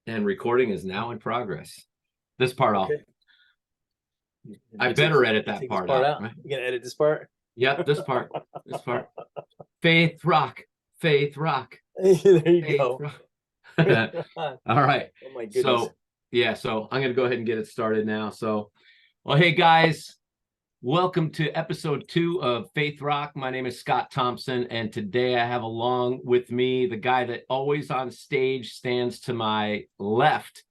And recording is now in progress. This part off. Okay. I better edit that part out. Right? You gonna edit this part? Yep, this part. This part. Faith rock. Faith rock. There you Faith go. rock. All right. Oh my goodness. So I'm gonna go ahead and get it started now. Well, hey guys, welcome to episode 2 of Faith Rock. My name is Scott Thompson, and today I have along with me the guy that always on stage stands to my left.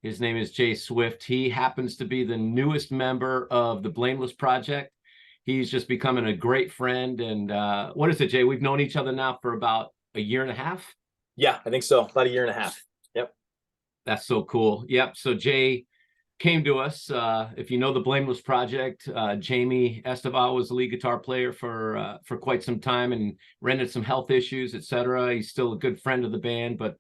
His name is Jay Swift. He happens to be the newest member of the Blameless Project. He's just becoming a great friend. And what is it, Jay? We've known each other now for about a year and a half. Yeah, I think so. About a year and a half. Yep. That's so cool. Yep. So Jay came to us. If you know the Blameless Project, Jamie Estevao was the lead guitar player for quite some time and ran into some health issues, etc. He's still a good friend of the band, but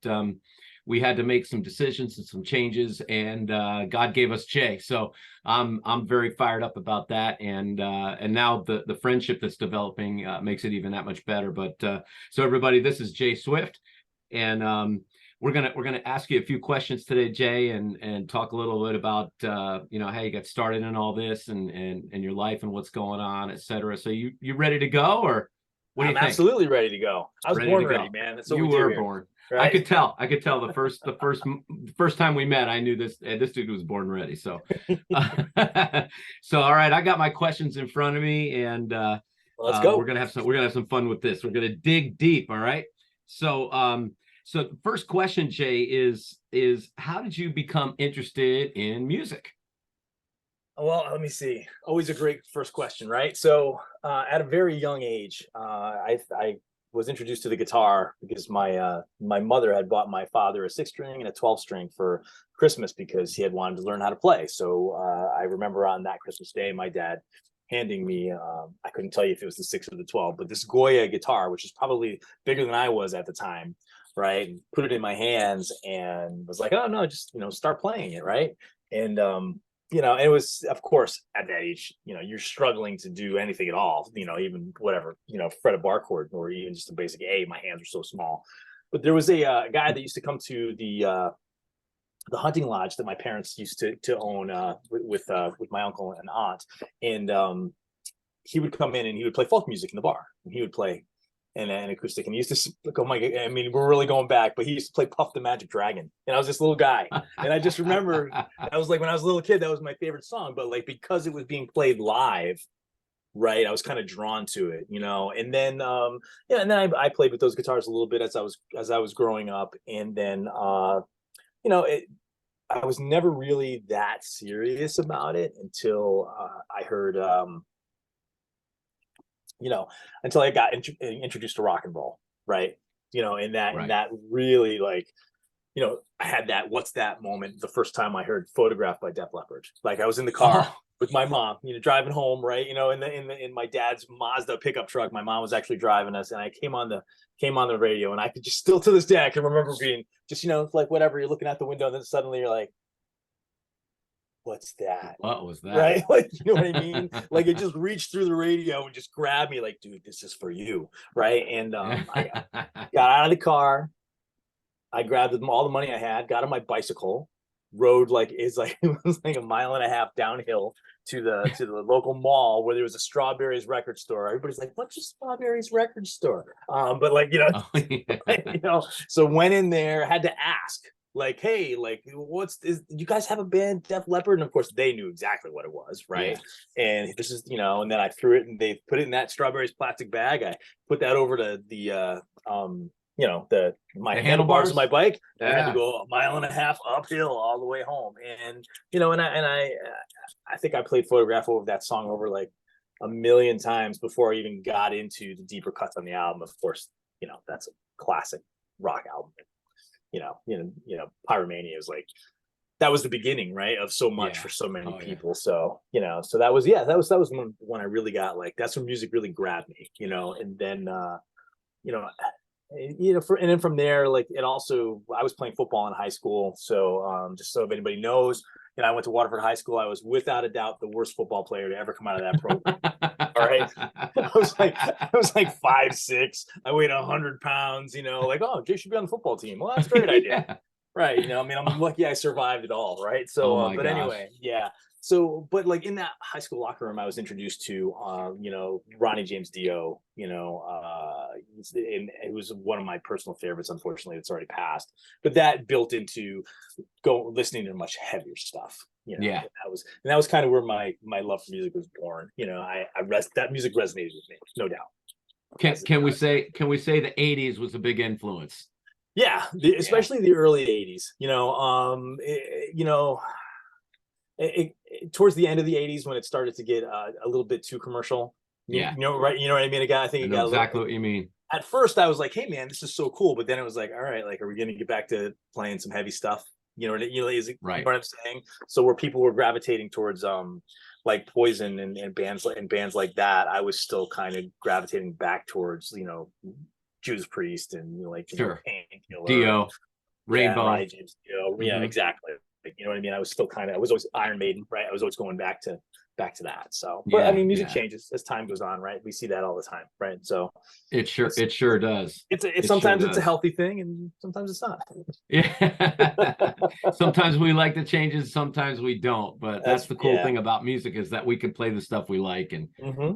we had to make some decisions and some changes, and God gave us Jay. So I'm very fired up about that, and now the friendship that's developing makes it even that much better. But so everybody, this is Jay Swift, and we're gonna ask you a few questions today, Jay, and talk a little bit about how you got started in all this and your life and what's going on, etc. So you ready to go, or what do you think? I'm absolutely ready to go. I was born ready, man. That's what you we do were here. Born. Right? I could tell the first time we met, I knew this dude was born ready. So, so all right, I got my questions in front of me, and let's go. We're gonna have some fun with this. We're gonna dig deep. All right. So, so the first question, Jay, is how did you become interested in music? Well, let me see. Always a great first question, right? So, at a very young age, I was introduced to the guitar because my mother had bought my father a 6-string and a 12-string for Christmas because he had wanted to learn how to play. So I remember on that Christmas day, my dad handing me, I couldn't tell you if it was the 6 or the 12, but this Goya guitar, which is probably bigger than I was at the time, right? And put it in my hands and was like, oh no, just start playing it, right? And it was, of course, at that age, you're struggling to do anything at all, even whatever, fret a bar chord or even just a basic A. My hands are so small. But there was a guy that used to come to the hunting lodge that my parents used to own with my uncle and aunt, and he would come in and he would play folk music in the bar, and he would play an acoustic, and he used to look, oh my god, I mean, we're really going back, but he used to play Puff the Magic Dragon, and I was this little guy, and I just remember I was like, when I was a little kid, that was my favorite song, but like because it was being played live, right, I was kind of drawn to it, and then and then I played with those guitars a little bit as I was growing up, and then I was never really that serious about it until I heard until I got introduced to rock and roll, right? And that really, like, I had that what's that moment the first time I heard Photograph by Def Leppard. Like, I was in the car with my mom, driving home, right? In my dad's Mazda pickup truck. My mom was actually driving us, and I came on the radio, and I could just still to this day I can remember being just like whatever, you're looking out the window, and then suddenly you're like, what's that? What was that? Right? Like, you know what I mean? Like, it just reached through the radio and just grabbed me like, dude, this is for you. Right. And I got out of the car. I grabbed all the money I had, got on my bicycle, rode it was like a mile and a half downhill to the local mall where there was a Strawberries record store. Everybody's like, what's a Strawberries record store? But so went in there, had to ask, like, hey, like, you guys have a band, Def Leppard? And of course they knew exactly what it was, right? Yeah. And this is, and then I threw it, and they put it in that Strawberries plastic bag. I put that over to the my handlebars of my bike. Yeah. I had to go a mile and a half uphill all the way home. And I think I played Photograph over that song over like a million times before I even got into the deeper cuts on the album. Of course, that's a classic rock album. Pyromania is like, that was the beginning, right, of so much for so many people. Yeah. So that was when I really got, like, that's when music really grabbed me, and then and then from there, like, it also, I was playing football in high school, so just so if anybody knows, I went to Waterford High School. I was without a doubt the worst football player to ever come out of that program. All right. I was like 5'6". I weighed 100 pounds, like, oh, Jay should be on the football team. Well, that's a great idea. Right. You know, I mean, I'm lucky I survived it all. Right. Oh So, my but gosh. anyway, yeah. So, but like in that high school locker room, I was introduced to, Ronnie James Dio, and it was one of my personal favorites. Unfortunately, it's already passed, but that built into listening to much heavier stuff. Yeah. That was kind of where my love for music was born. That music resonated with me, no doubt. Can we say the 80s was a big influence? Yeah, Yeah. especially the early 80s. Towards the end of the 80s when it started to get a little bit too commercial. Yeah. Right? You know what I mean? I think I it know got a little. exactly what you mean. At first, I was like, "Hey, man, this is so cool," but then it was like, "All right, like, are we going to get back to playing some heavy stuff?" You know Right. what I'm saying? So where people were gravitating towards like Poison and bands like that, I was still kind of gravitating back towards Judas Priest and Sure. Painkiller and Dio, yeah, and Rainbow. Ronnie James yeah, Hmm. exactly. Like, you know what I mean? I was always Iron Maiden, right? I was always going back to that. So, but I Yeah. mean, music Yeah. changes as time goes on, right? We see that all the time, right? So it's It sure does. it's It sure sometimes it's a does. healthy thing, and sometimes it's not. Yeah. Sometimes we like the changes, sometimes we don't. But that's That's the cool yeah. thing about music is that we can play the stuff we like and Hmm.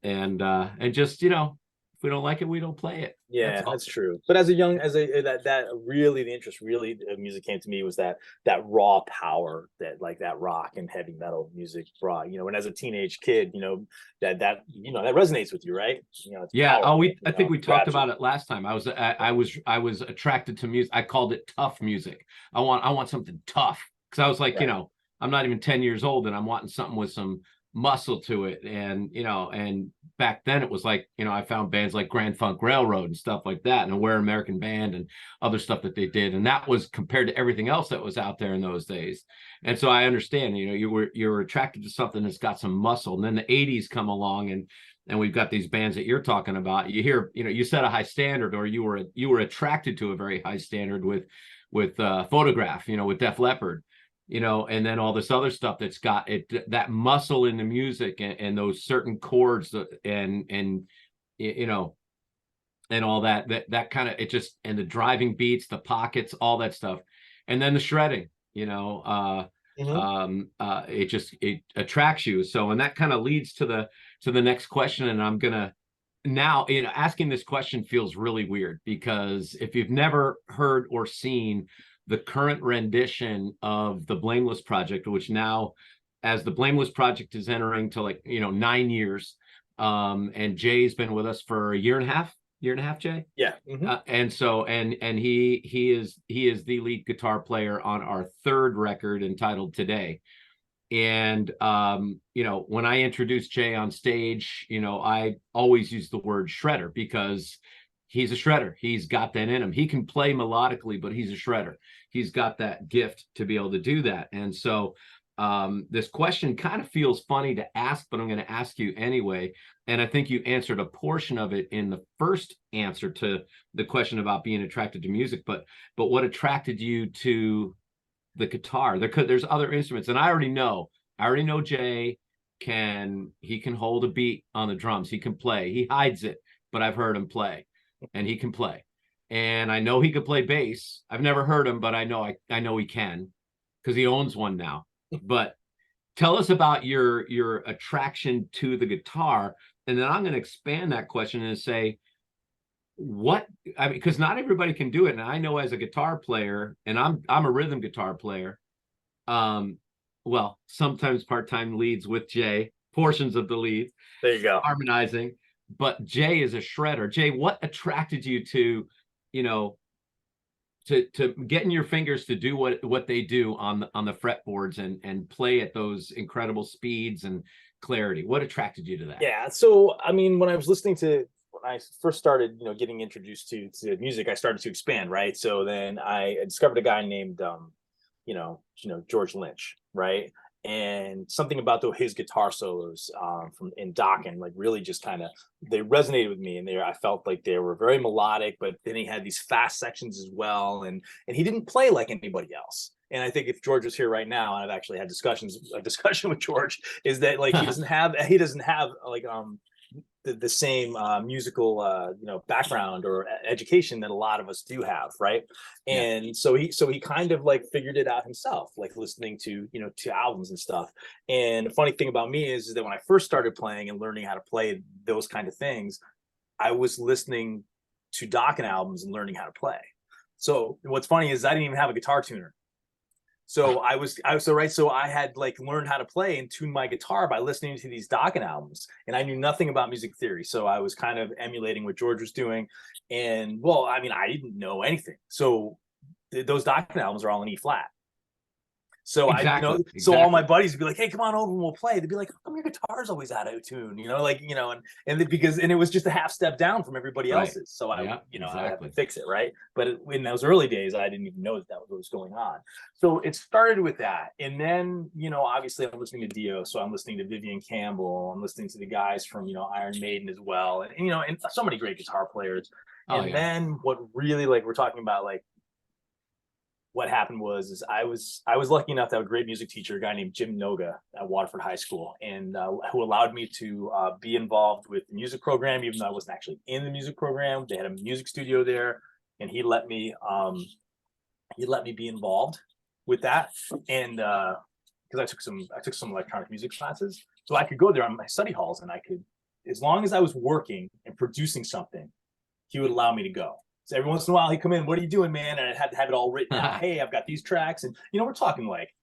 and just, if we don't like it, we don't play it. That's Yeah, all. that's true. But as a young, as a that really the interest really of music came to me was that raw power that like that rock and heavy metal music brought. And as a teenage kid, that resonates with you, right? It's Yeah. Oh, powerful. I think we It talked grabs you. about it last time. I was attracted to music. I called it tough music. I want something tough because I was like, Right. I'm not even 10 years old and I'm wanting something with some muscle to it. And back then it was like, I found bands like Grand Funk Railroad and stuff like that and Aware American Band and other stuff that they did. And that was compared to everything else that was out there in those days. And so I understand, you were attracted to something that's got some muscle. And then the 80s come along and we've got these bands that you're talking about. You hear, you set a high standard, or you were attracted to a very high standard with Photograph, with Def Leppard, and then all this other stuff that's got that muscle in the music and those certain chords and you know and all that kind of it just and the driving beats, the pockets, all that stuff, and then the shredding, Hmm. it attracts you. So and that kind of leads to the next question, and I'm gonna now, asking this question feels really weird because if you've never heard or seen the current rendition of the Blameless Project, which now, as the Blameless Project is entering to 9 years, and Jay's been with us for a year and a half, Jay. Yeah. Hmm. And so and he is the lead guitar player on our third record entitled Today. And when I introduce Jay on stage, I always use the word shredder because he's a shredder. He's got that in him. He can play melodically, but he's a shredder. He's got that gift to be able to do that. And so this question kind of feels funny to ask, but I'm going to ask you anyway. And I think you answered a portion of it in the first answer to the question about being attracted to music. But what attracted you to the guitar? There's other instruments, and I already know Jay can hold a beat on the drums. He can play. He hides it, but I've heard him play, and he can play. And I know he could play bass. I've never heard him, but I know he can because he owns one now. But tell us about your attraction to the guitar, and then I'm going to expand that question and say, what I mean, because not everybody can do it. And I know as a guitar player, and I'm a rhythm guitar player, um, well, sometimes part-time leads with Jay, portions of the lead, There you go. harmonizing, but Jay is a shredder. Jay, what attracted you to, you know, to getting your fingers to do what they do on the fretboards and play at those incredible speeds and clarity? What attracted you to that? Yeah. So, I mean, when I first started, getting introduced to music, I started to expand, right? So then I discovered a guy named, George Lynch, right? And something about his guitar solos from in Dokken, like really just kind of they resonated with me, and I felt like they were very melodic, but then he had these fast sections as well, and he didn't play like anybody else. And I think if George was here right now, and I've actually had a discussion with George, is that like he doesn't have like the same musical background or education that a lot of us do have, right? Yeah. And so he kind of like figured it out himself, like listening to to albums and stuff. And the funny thing about me is that when I first started playing and learning how to play those kind of things, I was listening to Dokken albums and learning how to play. So what's funny is I didn't even have a guitar tuner. So I had like learned how to play and tune my guitar by listening to these Dokken albums, and I knew nothing about music theory. So I was kind of emulating what George was doing, and well, I mean, I didn't know anything. So those Dokken albums are all in E flat. So Exactly. so all my buddies would be like, "Hey, come on over and we'll play." They'd be like, "How come your guitar's always out of tune?" And it was just a half step down from everybody Right. else's. So I have exactly. to fix it, right? But in those early days, I didn't even know that was what was going on. So it started with that, and then obviously I'm listening to Dio, so I'm listening to Vivian Campbell, I'm listening to the guys from Iron Maiden as well, and so many great guitar players. And then what really, like, we're talking about, like, what happened was I was lucky enough to have a great music teacher, a guy named Jim Noga at Waterford High School, and who allowed me to be involved with the music program, even though I wasn't actually in the music program. They had a music studio there, and he let me be involved with that, and because I took some electronic music classes, so I could go there on my study halls, and I could, as long as I was working and producing something, he would allow me to go. So every once in a while he'd come in, "What are you doing, man?" And I had to have it all written out. "Hey, I've got these tracks." And we're talking like,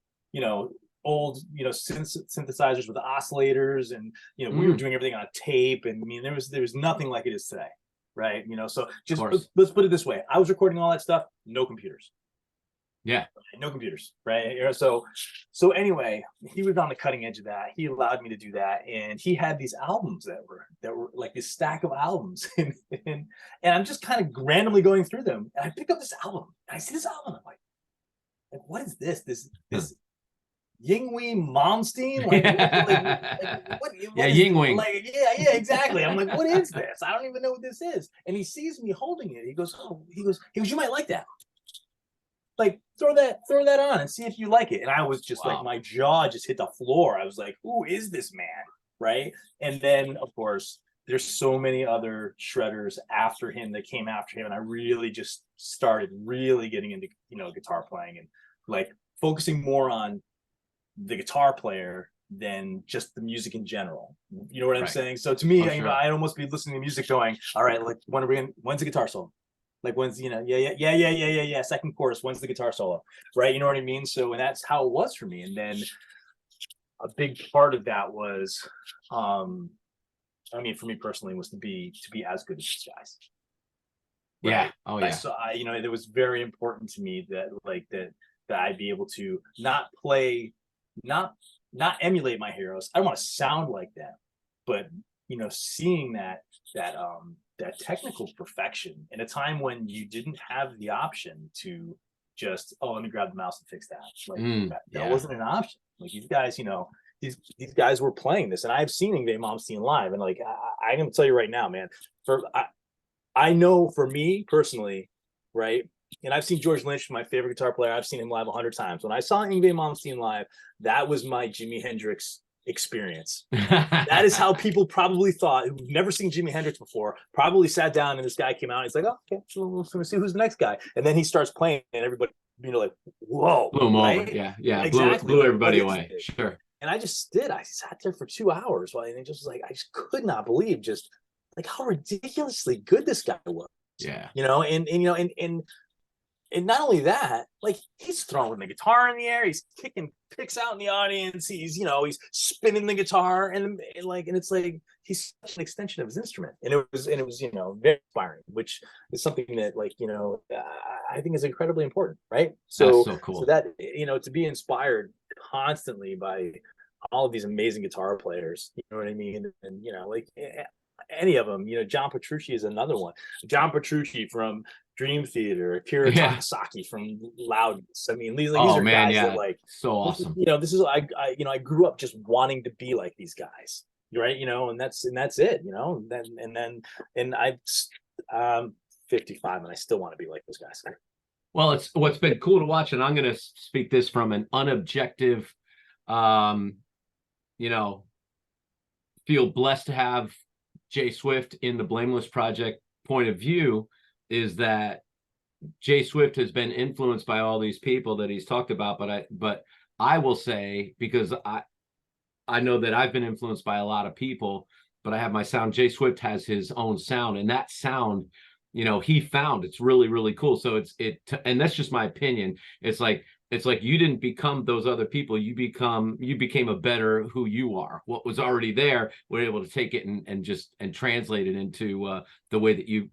old, synthesizers with the oscillators, and we were doing everything on a tape. And I mean, there was nothing like it is today, right? So just let's put it this way: I was recording all that stuff, no computers. Yeah. No computers, right? So anyway, he was on the cutting edge of that. He allowed me to do that, and he had these albums that were like this stack of albums, and I'm just kind of randomly going through them, and I pick up this album, and I see this album, I'm like, what is this? This Yngwie Malmsteen? Like, what yeah, is Yingwing. Like, yeah, exactly. I'm like, what is this? I don't even know what this is. And he sees me holding it. He goes, you might like that. Like, throw that on and see if you like it. And I was just like, my jaw just hit the floor. I was like, who is this man? Right. And then, of course, there's so many other shredders after him that came after him. And I really just started really getting into, guitar playing, and like focusing more on the guitar player than just the music in general. You know what I'm saying? So to me, sure. I'd almost be listening to music going, all right, like, when's the guitar solo? Like, when's, yeah, second chorus, when's the guitar solo? Right? You know what I mean? So, and that's how it was for me. And then a big part of that was, I mean, for me personally, was to be as good as these guys. Right? Yeah. Oh yeah. So it was very important to me that I'd be able to not play, not emulate my heroes. I don't want to sound like them, but seeing that technical perfection in a time when you didn't have the option to just, let me grab the mouse and fix that. Like, that wasn't an option. Like, these guys, these guys were playing this, and I've seen Yngwie Malmsteen live, and like, I'm gonna tell you right now, man, I know for me personally, right? And I've seen George Lynch, my favorite guitar player. I've seen him live 100 times. When I saw Yngwie Malmsteen live, that was my Jimi Hendrix experience. That is how people probably thought, who've never seen Jimi Hendrix before, probably sat down, and this guy came out, and he's like, "Oh, okay, so we're gonna see who's the next guy." And then he starts playing, and everybody, like, whoa, blew him over. Yeah, exactly. Blew everybody away. Sure. And I just did. I sat there for 2 hours, and it just was like, I just could not believe just like how ridiculously good this guy was. Yeah. And not only that, like, he's throwing the guitar in the air, he's kicking picks out in the audience, he's spinning the guitar, and it's like he's such an extension of his instrument, and it was very inspiring, which is something that, like, I think is incredibly important, right? That's so cool. So that to be inspired constantly by all of these amazing guitar players, you know what I mean, and like any of them, John Petrucci is another one. John Petrucci from Dream Theater, Akira Takasaki from Loudness. I mean, these are guys that, like, so awesome. This is I grew up just wanting to be like these guys, right? And that's it. And I'm 55 and I still want to be like those guys. Well, it's what's been cool to watch, and I'm going to speak this from an unobjective, feel blessed to have Jay Swift in the Blameless Project point of view is that Jay Swift has been influenced by all these people that he's talked about, but I will say, because I know that I've been influenced by a lot of people, but I have my sound. Jay Swift has his own sound, and that sound, he found it's really, really cool. So and that's just my opinion. It's like you didn't become those other people. You became a better who you are. What was already there, we're able to take it and translate it into the way that you.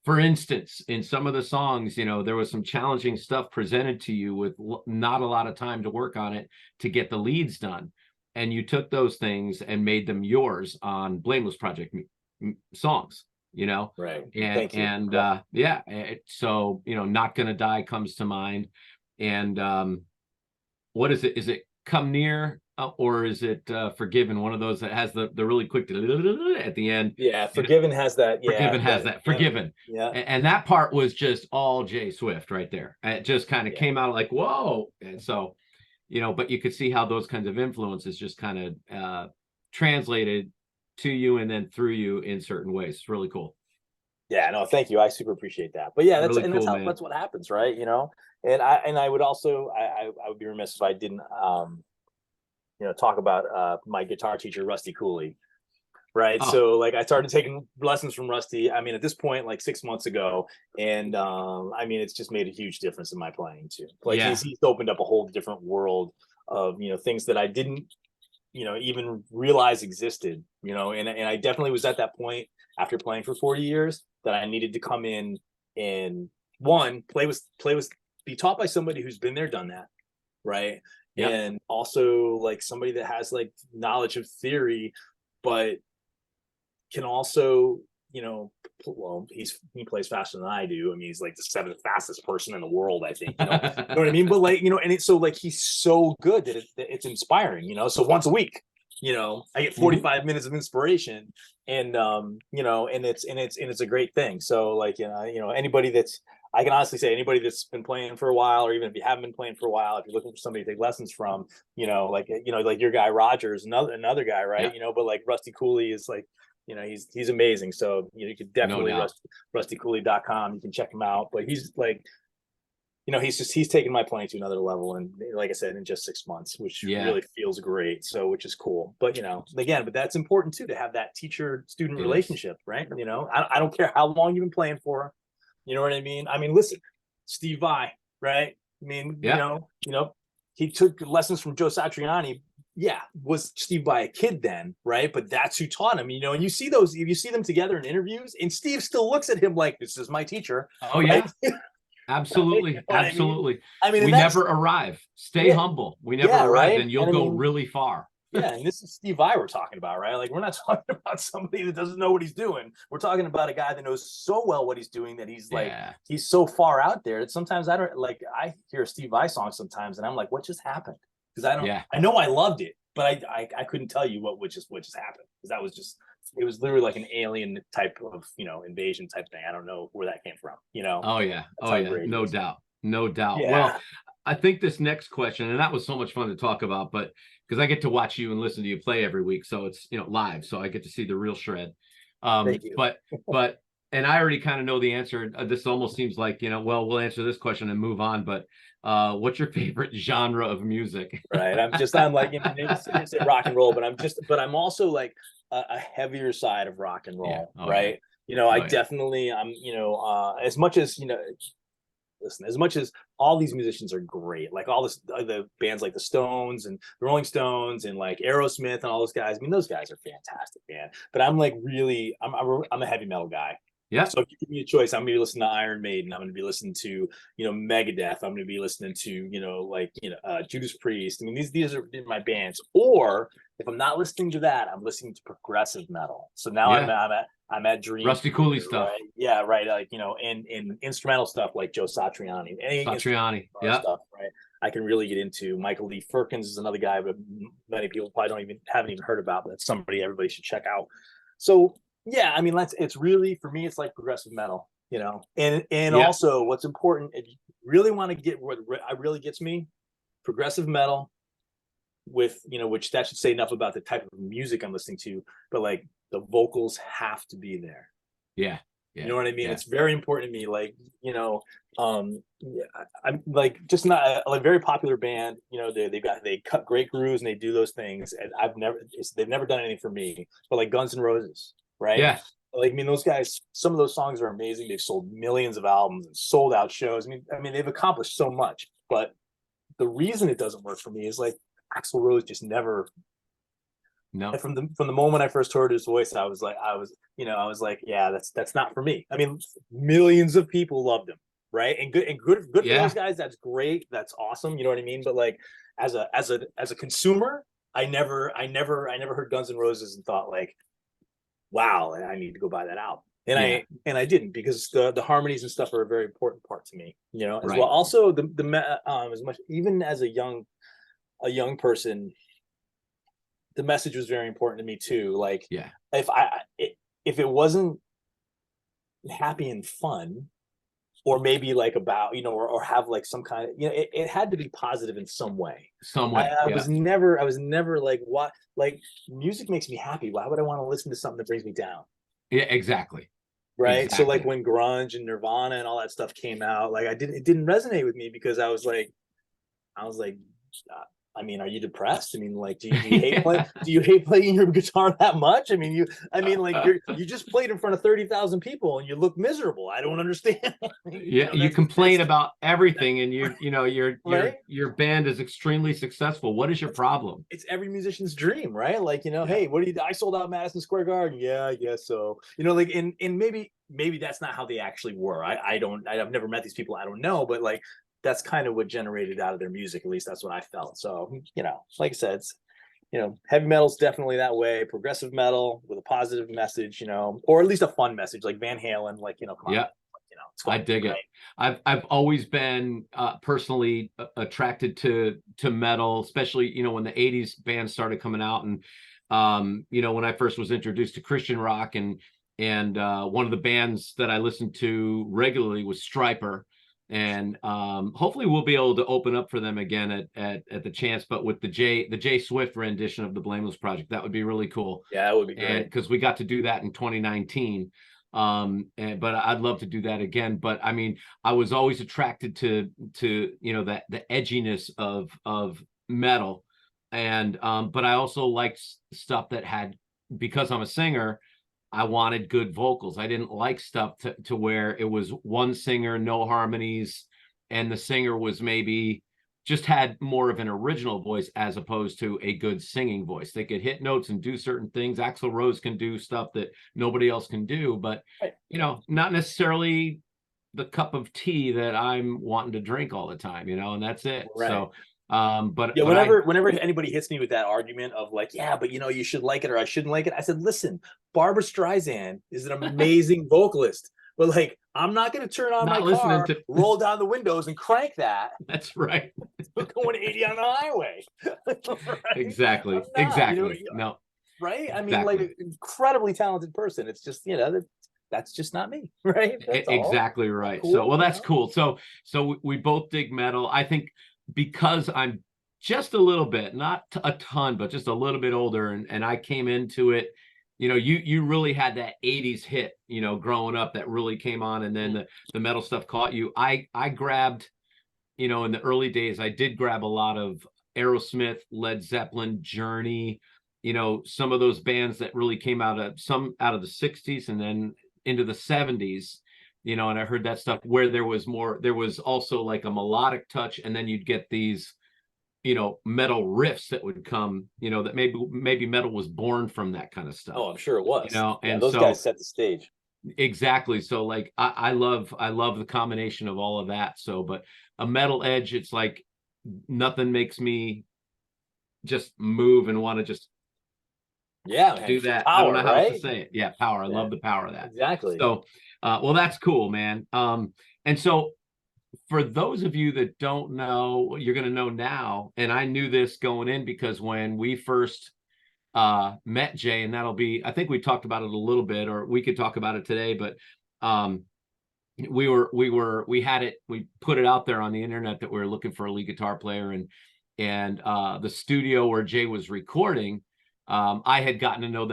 For instance, in some of the songs, there was some challenging stuff presented to you with not a lot of time to work on it to get the leads done. And you took those things and made them yours on Blameless Project songs, Right. and Thank you. so Not Gonna Die comes to mind. And what is it? Is it Come Near, or is it Forgiven? One of those that has the really quick at the end. Yeah, Forgiven has that. Yeah, Forgiven has that. Forgiven. Yeah. And that part was just all Jay Swift right there. It just kind of came out like, whoa. And so, but you could see how those kinds of influences just kind of translated to you and then through you in certain ways. It's really cool. Yeah, no, thank you. I super appreciate that. But yeah, Really cool, man. that's what happens, right? And I would also I would be remiss if I didn't talk about my guitar teacher, Rusty Cooley. Right. Oh. So like I started taking lessons from Rusty. I mean, at this point, like 6 months ago. And I mean, it's just made a huge difference in my playing too. Like he's opened up a whole different world of, things that I didn't, even realize existed, and I definitely was at that point after playing for 40 years that I needed to come in and be taught by somebody who's been there, done that. Right. Yep. And also like somebody that has like knowledge of theory, but can also, he plays faster than I do. I mean, he's like the 7th fastest person in the world, I think. You know what I mean? But like, and it's so like he's so good that it's inspiring. So once a week, I get 45 minutes of inspiration, and and it's a great thing. So like, anybody I can honestly say anybody that's been playing for a while, or even if you haven't been playing for a while, if you're looking for somebody to take lessons from, like your guy Rogers, another guy, right? But like Rusty Cooley is like, he's amazing. So you could definitely rustycooley.com. You can check him out. But he's like, he's taken my playing to another level, and like I said, in just 6 months, which really feels great. So which is cool. But but that's important too, to have that teacher-student relationship, right? I don't care how long you've been playing for. You know what I mean? I mean, listen, Steve Vai, right? I mean, he took lessons from Joe Satriani. Yeah, was Steve Vai a kid then, right? But that's who taught him, and you see them together in interviews, and Steve still looks at him like, this is my teacher. Oh, right? Yeah. Absolutely. Absolutely. I mean, we never arrive. Stay humble. We never arrive, right? And you'll go really far. Yeah, and this is Steve Vai we're talking about, right? Like, we're not talking about somebody that doesn't know what he's doing. We're talking about a guy that knows so well what he's doing that he's like, he's so far out there that sometimes I hear a Steve Vai song sometimes and I'm like, what just happened? Because I know I loved it, but I couldn't tell you what just happened, because that was just, it was literally like an alien type of invasion type thing. I don't know where that came from. Oh yeah, no doubt. Yeah. Well, I think this next question, and that was so much fun to talk about, but because I get to watch you and listen to you play every week, so it's live, so I get to see the real shred. Thank you. But and I already kind of know the answer. This almost seems like well, we'll answer this question and move on. But what's your favorite genre of music? Right. I'm like, it's rock and roll, but I'm also like a heavier side of rock and roll. Right. I definitely, as much as listen, as much as all these musicians are great, like all the bands like the Stones and the Rolling Stones and like Aerosmith and all those guys, I mean, those guys are fantastic, man. But I'm like really, I'm a heavy metal guy. Yeah. So if you give me a choice, I'm gonna be listening to Iron Maiden. I'm gonna be listening to Megadeth. I'm gonna be listening to Judas Priest. I mean, these are my bands. Or if I'm not listening to that, I'm listening to progressive metal. So now I'm at Dream. Rusty Cooley stuff. Right? Yeah, right. Like in instrumental stuff like Joe Satriani. Stuff, right? I can really get into. Michael Lee Firkins is another guy, but many people probably haven't even heard about. But that's somebody everybody should check out. So yeah, I mean, it's really, for me, it's like progressive metal, and also what's important, if you really want to get what really gets me, progressive metal with, which that should say enough about the type of music I'm listening to, but like the vocals have to be there. Yeah. You know what I mean? Yeah. It's very important to me. Like, yeah, I'm like just not a very popular band. They cut great grooves and they do those things. And they've never done anything for me. But like Guns N' Roses, right? Yeah. Like, I mean, those guys, some of those songs are amazing. They've sold millions of albums and sold out shows. I mean, they've accomplished so much. But the reason it doesn't work for me is like Axl Rose just never. No. From the moment I first heard his voice, I was like, yeah, that's not for me. I mean, millions of people loved him, right? And good for those guys. That's great. That's awesome. You know what I mean? But like, as a consumer, I never heard Guns N' Roses and thought like, wow, I need to go buy that album. And I didn't, because the harmonies and stuff are a very important part to me, as well. Also, as much, even as a young person, the message was very important to me too. Like, if it wasn't happy and fun, or maybe like about, or have like some kind of, it had to be positive in some way. I was never like, what, like, music makes me happy. Why would I want to listen to something that brings me down? Yeah, exactly. Right. Exactly. So like when grunge and Nirvana and all that stuff came out, like it didn't resonate with me, because I was like, I mean, are you depressed? I mean, like, do you hate do you hate playing your guitar that much? I mean, you just played in front of 30,000 people and you look miserable. I don't understand. You complain about everything, and your band is extremely successful. What is your problem? It's every musician's dream, right? Like, hey, what do you? I sold out Madison Square Garden. Yeah, I guess so. Like, and maybe that's not how they actually were. I've never met these people. I don't know, but like, that's kind of what generated out of their music. At least that's what I felt. So, like I said, it's, heavy metal's definitely that way. Progressive metal with a positive message, or at least a fun message, like Van Halen, like, come on, I dig it. I've always been personally attracted to metal, especially, when the 80s bands started coming out. And, when I first was introduced to Christian rock, and one of the bands that I listened to regularly was Stryper. And hopefully we'll be able to open up for them again at the chance, but with the Jay Swift rendition of the Blameless Project, that would be really cool. Yeah, that would be great, because we got to do that in 2019. But I'd love to do that again. But I mean, I was always attracted to that the edginess of metal, and but I also liked stuff that had, because I'm a singer, I wanted good vocals. I didn't like stuff to where it was one singer, no harmonies, and the singer was maybe just had more of an original voice as opposed to a good singing voice. They could hit notes and do certain things. Axl Rose can do stuff that nobody else can do, but not necessarily the cup of tea that I'm wanting to drink all the time, and that's it. Right. So but yeah, whenever anybody hits me with that argument of like, yeah, but you should like it or I shouldn't like it, I said, listen, Barbara Streisand is an amazing vocalist, but like, I'm not going to turn on my car, roll down the windows and crank that. That's right. Going 80 on the highway. Right? Exactly. No. Right. I mean, like, an incredibly talented person. It's just, that's just not me. Right. That's exactly right. Cool. So, well, that's cool. So we both dig metal. I think, because I'm just a little bit, not a ton, but just a little bit older, and I came into it, you really had that 80s hit, growing up, that really came on, and then the metal stuff caught you. I grabbed, in the early days, I did grab a lot of Aerosmith, Led Zeppelin, Journey, some of those bands that really came out of the 60s and then into the 70s. And I heard that stuff where there was also like a melodic touch, and then you'd get these, metal riffs that would come, that maybe metal was born from that kind of stuff. Oh, I'm sure it was. And those guys set the stage. Exactly. So like, I love the combination of all of that. So, but a metal edge, it's like nothing makes me just move and want to just do that. Power, I don't know how else to say it. Yeah, power. I love the power of that. Exactly. So well, that's cool, man. And so for those of you that don't know, you're going to know now. And I knew this going in, because when we first met Jay, and I think we talked about it a little bit, or we could talk about it today, but we put it out there on the internet that we were looking for a lead guitar player, and the studio where Jay was recording, I had gotten to know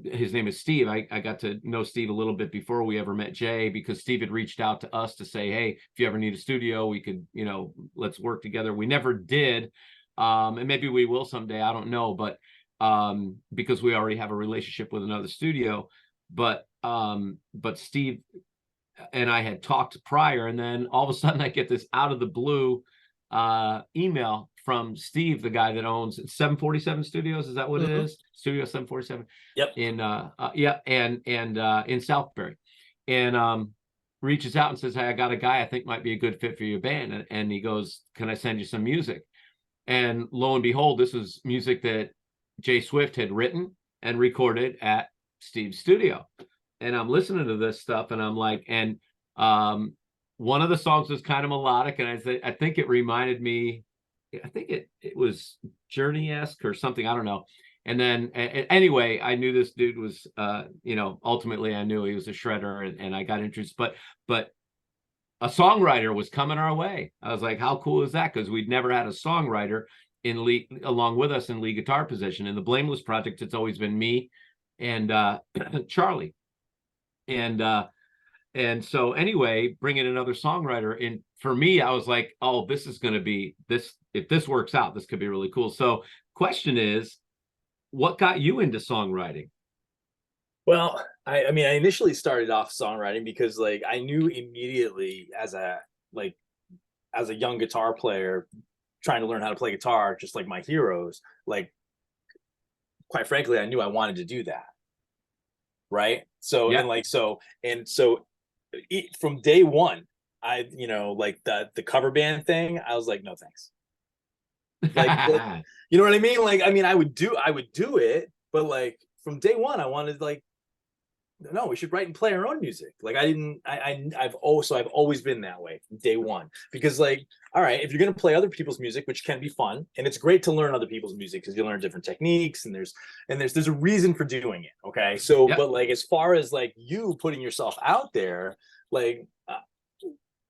his name is Steve. I got to know Steve a little bit before we ever met Jay, because Steve had reached out to us to say, hey, if you ever need a studio, we could, let's work together. We never did. And maybe we will someday, I don't know, but because we already have a relationship with another studio. But Steve and I had talked prior, and then all of a sudden I get this out of the blue email from Steve, the guy that owns 747 Studios. Is that what it is? Studio 747. Yep. In in Southbury, and reaches out and says, hey, I got a guy I think might be a good fit for your band. And he goes, can I send you some music? And lo and behold, this was music that Jay Swift had written and recorded at Steve's studio. And I'm listening to this stuff, and I'm like, and one of the songs was kind of melodic, and I think it reminded me, I think it was Journey-esque or something, I don't know. And then anyway, I knew this dude was ultimately I knew he was a shredder, and I got interested, but a songwriter was coming our way. I was like, how cool is that? Because we'd never had a songwriter in lead along with us in lead guitar position. In the Blameless Project, it's always been me and Charlie. And so anyway, bringing another songwriter in, for me, I was like, oh, this is going to be this. If this works out, this could be really cool. So question is, what got you into songwriting? Well, I mean, I initially started off songwriting because like I knew immediately as a young guitar player trying to learn how to play guitar, just like my heroes, like quite frankly, I knew I wanted to do that. Right. So, yeah. From day one, I, like the cover band thing, I was like, no, thanks. Like, you know what I mean? Like, I mean, I would do it, but like from day one, I wanted like, no, we should write and play our own music. Like I've always been that way from day one, because like, all right, if you're going to play other people's music, which can be fun, and it's great to learn other people's music because you learn different techniques, and there's a reason for doing it. Okay. So, yep. But like, as far as like you putting yourself out there, like,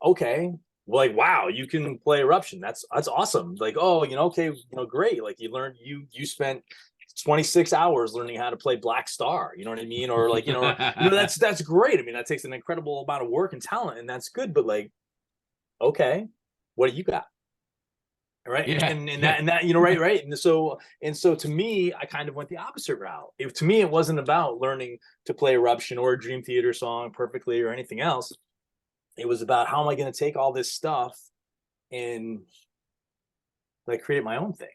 okay, well, like, wow, you can play Eruption. That's awesome. Like, oh, okay, great. Like you learned, you spent 26 hours learning how to play Black Star, you know what I mean? Or like, that's great. I mean, that takes an incredible amount of work and talent, and that's good. But like, okay, what do you got? Right. Yeah. And that, right. And so to me, I kind of went the opposite route. To me, it wasn't about learning to play Eruption or a Dream Theater song perfectly or anything else. It was about, how am I going to take all this stuff and like create my own thing?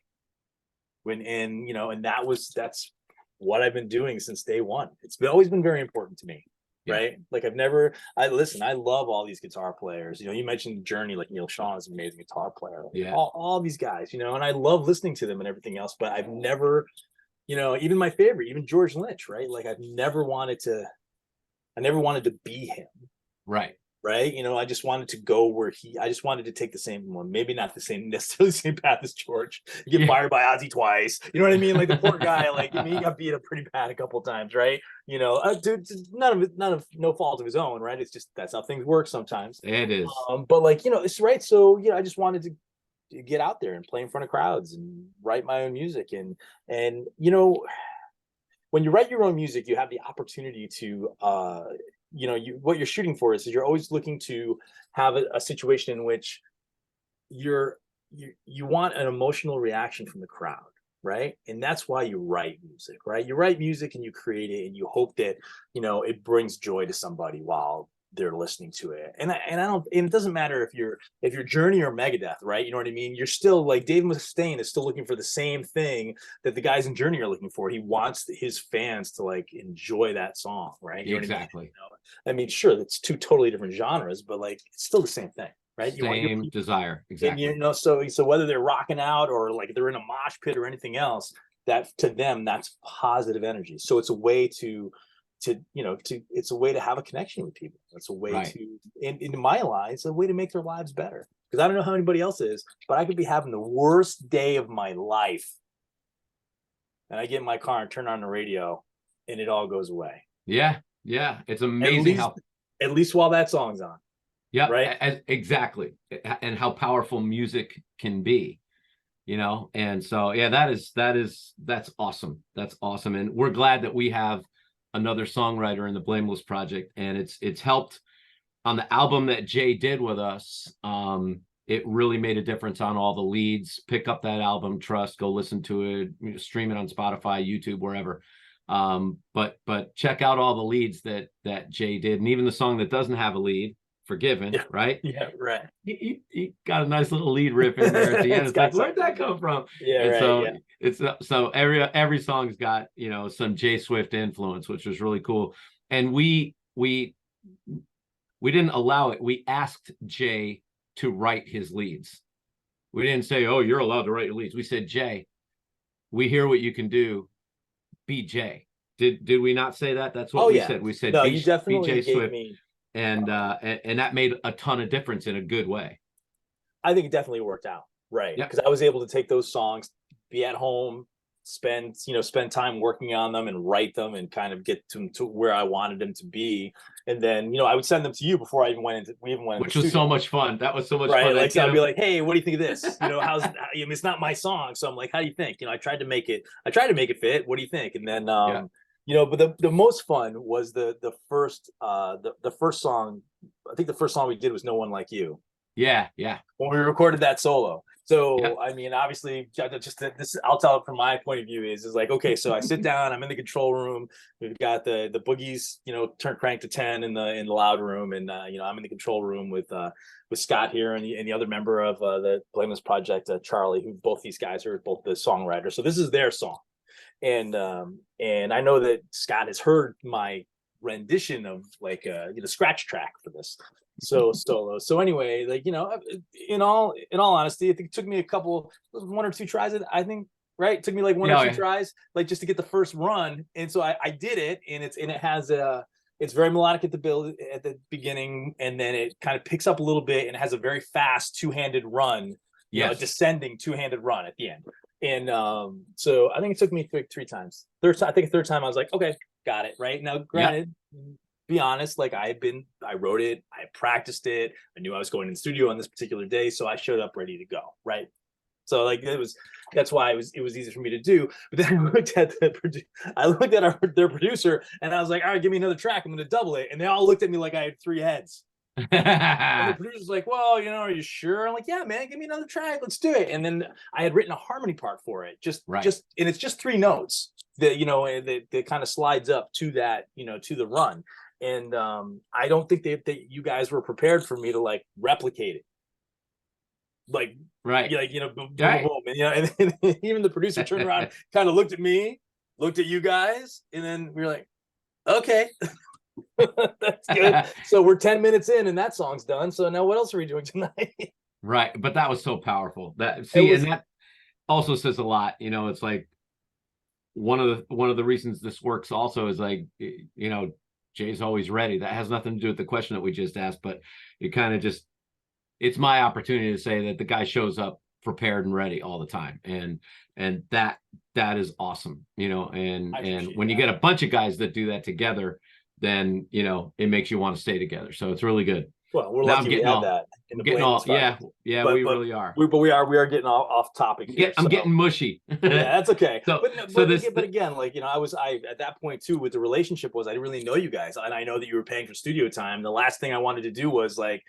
And that's what I've been doing since day one. It's always been very important to me. Yeah. Right. Like I love all these guitar players. You mentioned Journey, like Neil Sean is an amazing guitar player. Yeah. All these guys, and I love listening to them and everything else, but I've never, even my favorite, even George Lynch, right? Like I never wanted to be him. Right. Right. I just wanted to go I just wanted to take the same one, maybe not necessarily the same path as George, get fired by Ozzy twice. You know what I mean? Like the poor guy, like he got beat up pretty bad a couple of times. Right. Dude, no fault of his own. Right. It's just, that's how things work sometimes. It is. But like, it's right. So, I just wanted to get out there and play in front of crowds and write my own music. And when you write your own music, you have the opportunity to, what you're shooting for is you're always looking to have a situation in which you want an emotional reaction from the crowd, right? And that's why you write music, right? You write music and you create it, and you hope that it brings joy to somebody while they're listening to it. And it doesn't matter if you're Journey or Megadeth, right? You know what I mean? You're still like, Dave Mustaine is still looking for the same thing that the guys in Journey are looking for. He wants his fans to like enjoy that song, right? You know exactly. What I mean, sure, it's two totally different genres, but like it's still the same thing, right? Same desire, exactly. And so whether they're rocking out or like they're in a mosh pit or anything else, that to them that's positive energy. So it's a way it's a way to have a connection with people. It's a way to, in my life, it's a way to make their lives better. Because I don't know how anybody else is, but I could be having the worst day of my life, and I get in my car and turn on the radio, and it all goes away. Yeah, it's amazing at least while that song's on. Yeah, right. Exactly, and how powerful music can be. And so that's awesome. That's awesome, and we're glad that we have another songwriter in the Blameless Project, and it's helped on the album that Jay did with us. It really made a difference on all the leads. Pick up that album, Trust, go listen to it, stream it on Spotify, YouTube, wherever. But check out all the leads that Jay did, and even the song that doesn't have a lead, Forgiven, Yeah. right? Yeah, right. He got a nice little lead riff in there at the end. It's like, where'd that come from? Yeah, and right. so Yeah. it's so every song's got, some Jay Swift influence, which was really cool. And we didn't allow it. We asked Jay to write his leads. We didn't say, oh, you're allowed to write your leads. We said, Jay, we hear what you can do. Be Jay. Did we not say that? That's what we said. We said, no, be, you definitely be Jay gave Swift. me. And that made a ton of difference in a good way. I think it definitely worked out, right? Yep. Because I was able to take those songs, be at home, spend time working on them and write them and kind of get them to where I wanted them to be. And then, I would send them to you before I even went into, which was so much fun. That was so much right? fun. Like, so I'd be like, hey, what do you think of this? It's not my song. So I'm like, how do you think? I tried to make it fit. What do you think? And then, but the most fun was the first song. I think the first song we did was No One Like You. Yeah. When we recorded that solo. So, Yep. I mean, obviously, just this, I'll tell it from my point of view is like, okay, so I sit down, I'm in the control room. We've got the boogies, turn crank to 10 in the loud room. And, I'm in the control room with Scott here and the other member of the Blameless Project, Charlie, who both these guys are both the songwriters. So this is their song. And I know that Scott has heard my rendition of like scratch track for this solo. So anyway, like in all honesty, I think it took me one or two tries. I think, right? It took me like one or two tries, like just to get the first run. And so I did it, and it has it's very melodic at the beginning, and then it kind of picks up a little bit and it has a very fast two-handed run, a descending two-handed run at the end. And so I think it took me three times. Third time I was like, okay, got it. Right now, granted, be honest, like I wrote it, I practiced it, I knew I was going in the studio on this particular day, so I showed up ready to go. Right. So like that's why it was easy for me to do. But then I looked at their producer, and I was like, all right, give me another track. I'm going to double it. And they all looked at me like I had three heads. And the producer's like, well, are you sure? I'm like, yeah, man, give me another track. Let's do it. And then I had written a harmony part for it. And it's just three notes that, that kind of slides up to that, to the run. And I don't think that you guys were prepared for me to like replicate it. Like, right. Boom, boom. And, and even the producer turned around, kind of looked at me, looked at you guys, and then we were like, okay. That's good. So we're 10 minutes in and that song's done. So now what else are we doing tonight? Right. But that was so powerful. And that also says a lot. It's like one of the reasons this works also is like, Jay's always ready. That has nothing to do with the question that we just asked, but it kind of it's my opportunity to say that the guy shows up prepared and ready all the time. And that is awesome, and when you get a bunch of guys that do that together, then it makes you want to stay together. So it's really good. Well, we're lucky we have that. We really are. We are getting off topic here. I'm getting mushy. Yeah, that's okay. But again, like I at that point too, with the relationship was I didn't really know you guys, and I know that you were paying for studio time. The last thing I wanted to do was like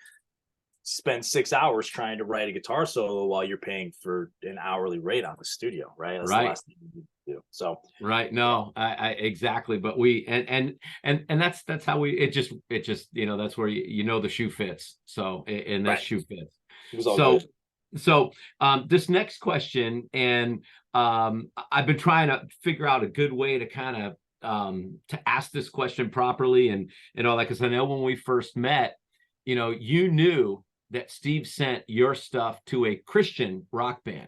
spend 6 hours trying to write a guitar solo while you're paying for an hourly rate on the studio, right? That's right. The last thing you need to do. So right. No, I exactly. But we and that's how it just that's where the shoe fits. So and that shoe fits. So this next question, and I've been trying to figure out a good way to kind of to ask this question properly and all that, because I know when we first met, you knew that Steve sent your stuff to a Christian rock band,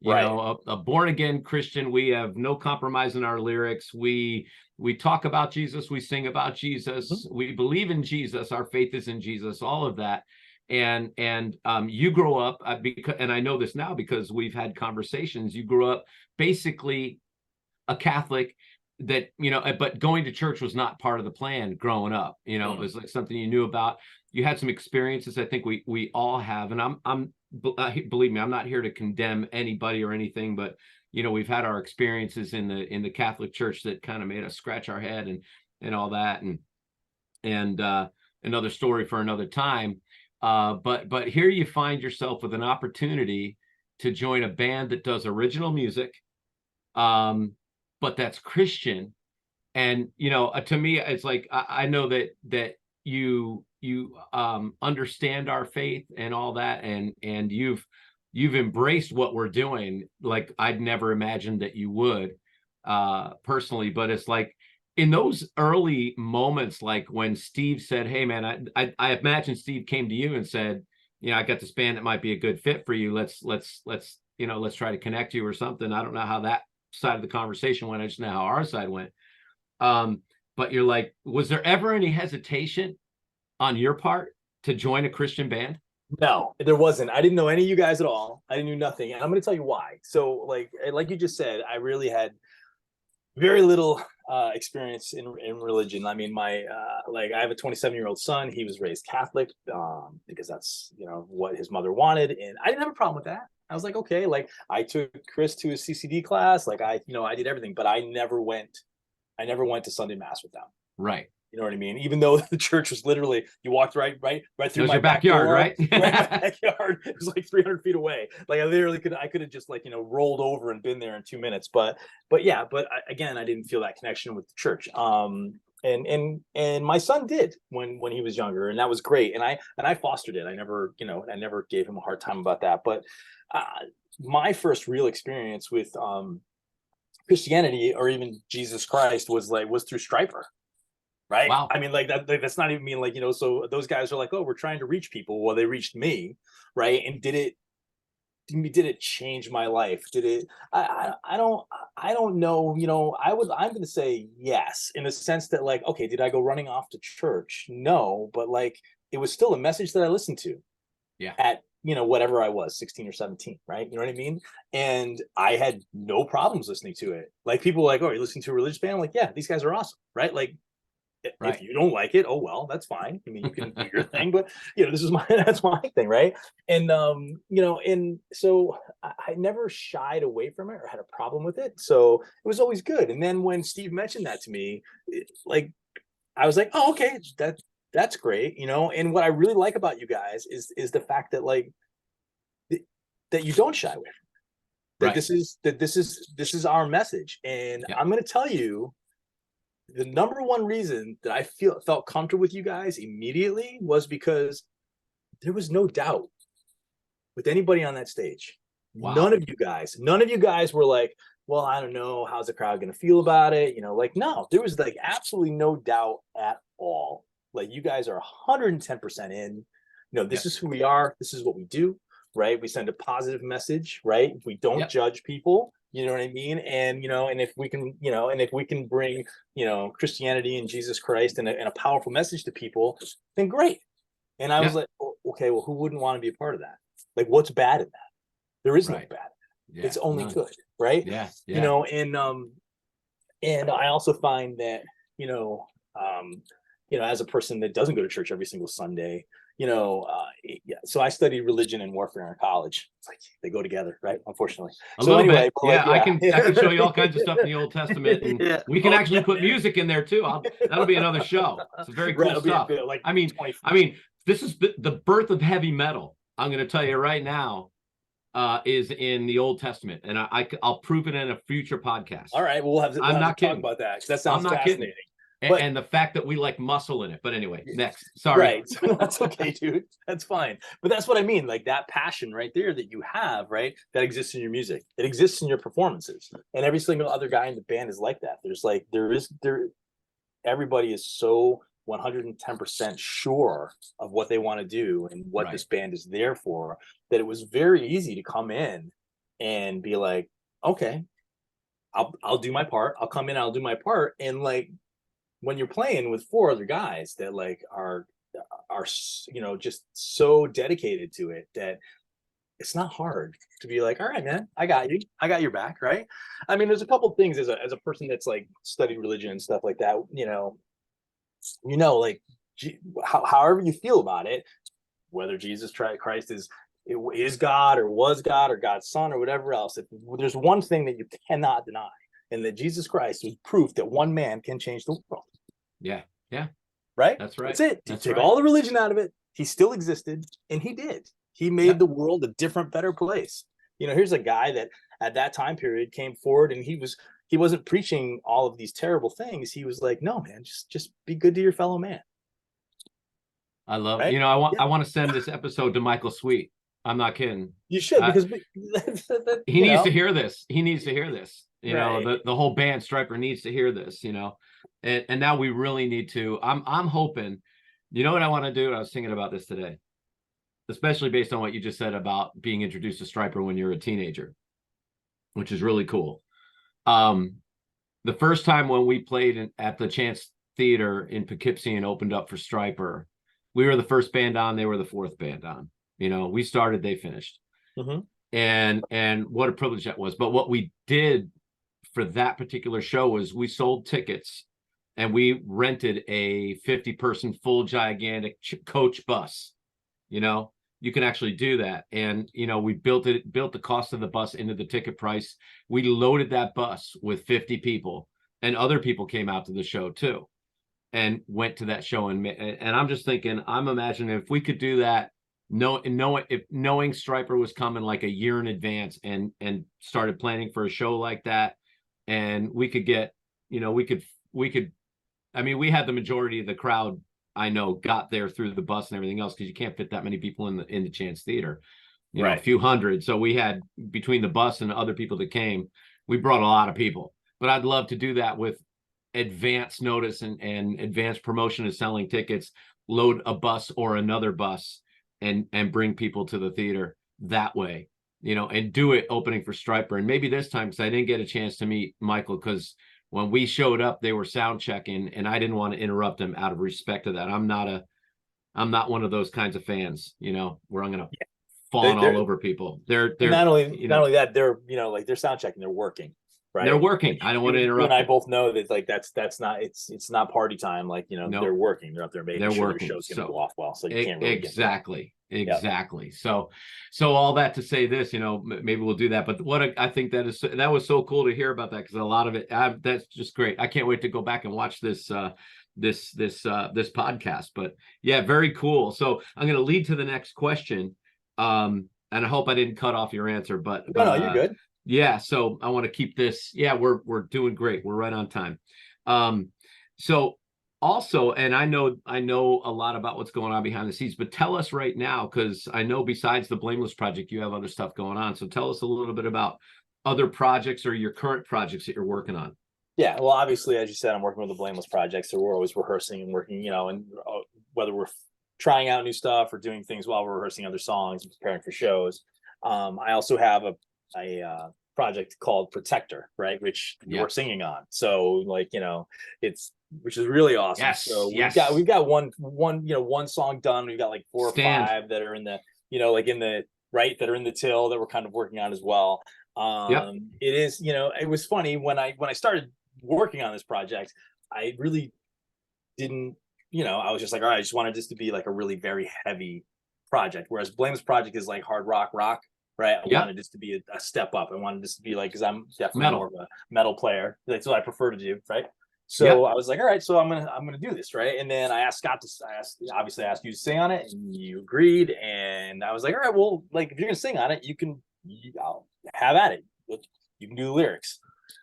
a born again Christian. We have no compromise in our lyrics. We talk about Jesus. We sing about Jesus. Mm-hmm. We believe in Jesus. Our faith is in Jesus, all of that. And you grow up and I know this now because we've had conversations. You grew up basically a Catholic that, but going to church was not part of the plan growing up. It was like something you knew about. You had some experiences. I think we all have, and I'm believe me, I'm not here to condemn anybody or anything, but we've had our experiences in the Catholic Church that kind of made us scratch our head, and all that, and another story for another time. But here you find yourself with an opportunity to join a band that does original music, but that's Christian. And to me, it's like I know that you understand our faith and all that, and you've embraced what we're doing like I'd never imagined that you would, personally. But it's like in those early moments, like when Steve said, "Hey man," I imagine Steve came to you and said, "I got this band that might be a good fit for you. Let's try to connect you or something." I don't know how that side of the conversation went. I just know how our side went. But you're like, was there ever any hesitation on your part to join a Christian band? No, there wasn't. I didn't know any of you guys at all. I knew nothing. And I'm going to tell you why. So like you just said, I really had very little experience in religion. I mean, I have a 27-year-old son. He was raised Catholic because that's, what his mother wanted. And I didn't have a problem with that. I was like, okay, like I took Chris to his CCD class. Like I did everything, but I never went to Sunday mass with them. Right. You know what I mean? Even though the church was literally, you walked right through my backyard, door, right? right in my backyard. It was like 300 feet away. Like I could have just rolled over and been there in 2 minutes. But again, I didn't feel that connection with the church. And my son did when he was younger, and that was great. And I fostered it. I never gave him a hard time about that. But my first real experience with Christianity or even Jesus Christ was through Striper. Right. Wow. I mean, that's not even mean so those guys are like, oh, we're trying to reach people. Well, they reached me. Right. And did it change my life? Did it? I don't know. I'm going to say yes, in the sense that okay, did I go running off to church? No, but it was still a message that I listened to. Yeah. At whatever I was, 16 or 17, right? You know what I mean? And I had no problems listening to it. Like people were like, oh, you're listening to a religious band? I'm like, yeah, these guys are awesome, right? Like, right. If you don't like it, oh well, that's fine. I mean, you can do your thing, but this is that's my thing, right? And and so I never shied away from it or had a problem with it. So it was always good. And then when Steve mentioned that to me, I was like, oh, okay, that's great, And what I really like about you guys is the fact that that you don't shy away from it. That this is our message. And I'm going to tell you, the number one reason that I felt comfortable with you guys immediately was because there was no doubt with anybody on that stage. Wow. None of you guys were like, well, I don't know, how's the crowd going to feel about it? No, there was absolutely no doubt at all. You guys are 110% in. This is who we are. This is what we do, right? We send a positive message, right? We don't judge people. You know what I mean? And, and if we can bring, Christianity and Jesus Christ and a powerful message to people, then great. And I was like, oh, okay, well, who wouldn't want to be a part of that? What's bad in that? There is no bad. Yeah, it's only good, right? Yeah. And I also find that, as a person that doesn't go to church every single Sunday, so I studied religion and warfare in college. It's they go together, right? Unfortunately. A little bit. I can show you all kinds of stuff in the Old Testament, and we can actually put music in there too. That'll be another show. It's very cool stuff. I mean, this is the birth of heavy metal. I'm going to tell you right now, is in the Old Testament, and I'll prove it in a future podcast. All right, we'll have to talk about that. That sounds fascinating. And the fact that we like muscle in it. But anyway, next. Sorry. Right. That's okay, dude. That's fine. But that's what I mean. That passion right there that you have, right? That exists in your music. It exists in your performances. And every single other guy in the band is like that. Everybody is so 110% sure of what they want to do and what this band is there for, that it was very easy to come in and be like, okay, I'll do my part. I'll come in, I'll do my part. And when you're playing with 4 other guys that are just so dedicated to it, that it's not hard to be like, all right, man, I got you. I got your back, right? I mean, there's a couple of things as a person that's studied religion and stuff like that, however you feel about it, whether Jesus Christ is God or was God or God's son or whatever else, if there's one thing that you cannot deny, and that Jesus Christ was proof that one man can change the world. Yeah. Yeah. Right? That's right. That's it. You That's take right. all the religion out of it. He still existed, and he did. He made Yep. the world a different, better place. Here's a guy that at that time period came forward, and he wasn't preaching all of these terrible things. He was like, no, man, just be good to your fellow man. I love, Right? I Yeah. want to send this episode to Michael Sweet. I'm not kidding. You should, because He needs to hear this. He needs to hear this. right. The whole band Striper needs to hear this, and now we really need to. I'm hoping, what I want to do? I was thinking about this today, especially based on what you just said about being introduced to Striper when you're a teenager, which is really cool. The first time when we played at the Chance Theater in Poughkeepsie and opened up for Striper, we were the first band on. They were the fourth band on. We started, they finished. Mm-hmm. And what a privilege that was. But what we did for that particular show was we sold tickets and we rented a 50-person full gigantic coach bus. You can actually do that. And we built the cost of the bus into the ticket price. We loaded that bus with 50 people, and other people came out to the show too and went to that show. And I'm just thinking, I'm imagining if we could do that, knowing Striper was coming like a year in advance and started planning for a show like that, and we could get, we had the majority of the crowd I know got there through the bus and everything else, because you can't fit that many people in the Chance Theater, Right. A few hundred. So we had, between the bus and other people that came, we brought a lot of people. But I'd love to do that with advance notice and advance promotion of selling tickets, load a bus or another bus and bring people to the theater that way, and do it opening for Striper. And maybe this time, because I didn't get a chance to meet Michael, because when we showed up, they were sound checking, and I didn't want to interrupt them out of respect to that. I'm not one of those kinds of fans, where I'm going to fawn all over people. They're not only that, they're they're sound checking, they're working. Right. They're working. I don't want to interrupt. You and I both know that that's not, it's not party time. No. They're working. They're up there making sure their show's going to go off well. So you can't really exactly. So all that to say this, maybe we'll do that. But I think that was so cool to hear about that, because a lot of it, that's just great. I can't wait to go back and watch this podcast. But yeah, very cool. So I'm going to lead to the next question. And I hope I didn't cut off your answer, but no, you're good. Yeah, so I want to keep this. Yeah, we're doing great. We're right on time. So also, and I know a lot about what's going on behind the scenes, but tell us right now, because I know besides the Blameless Project, you have other stuff going on. So tell us a little bit about other projects or your current projects that you're working on. Yeah, well, obviously, as you said, I'm working with the Blameless Project, so we're always rehearsing and working, and whether we're trying out new stuff or doing things while we're rehearsing other songs and preparing for shows. I also have a project called Protector, right, which we're singing on. So which is really awesome. Yes, so yes. we've got one song done. We've got like 4 or 5 that are in the that are in the till that we're kind of working on as well. It is, it was funny when I started working on this project, I really didn't, I was just like, all right, I just wanted this to be like a really very heavy project, whereas Blameless Project is like hard rock, right? I wanted this to be a step up. I wanted this to be like, because I'm definitely more of a metal player. That's what I prefer to do, right? So I was like, all right, so I'm gonna do this, right? And then I asked Scott obviously I asked you to sing on it, and you agreed. And I was like, all right, well, like if you're gonna sing on it, I'll have at it. You can do the lyrics.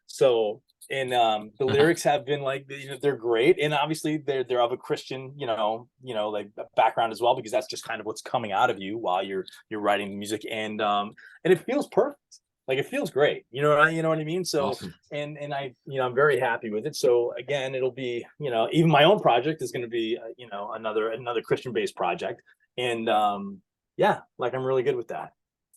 So, and the lyrics have been like, they're great, and obviously they're of a Christian, like background as well, because that's just kind of what's coming out of you while you're writing music, and it feels perfect. Like, it feels great. You know what I mean? So, awesome. And I'm very happy with it. So again, it'll be, even my own project is going to be, another Christian-based project. And like, I'm really good with that.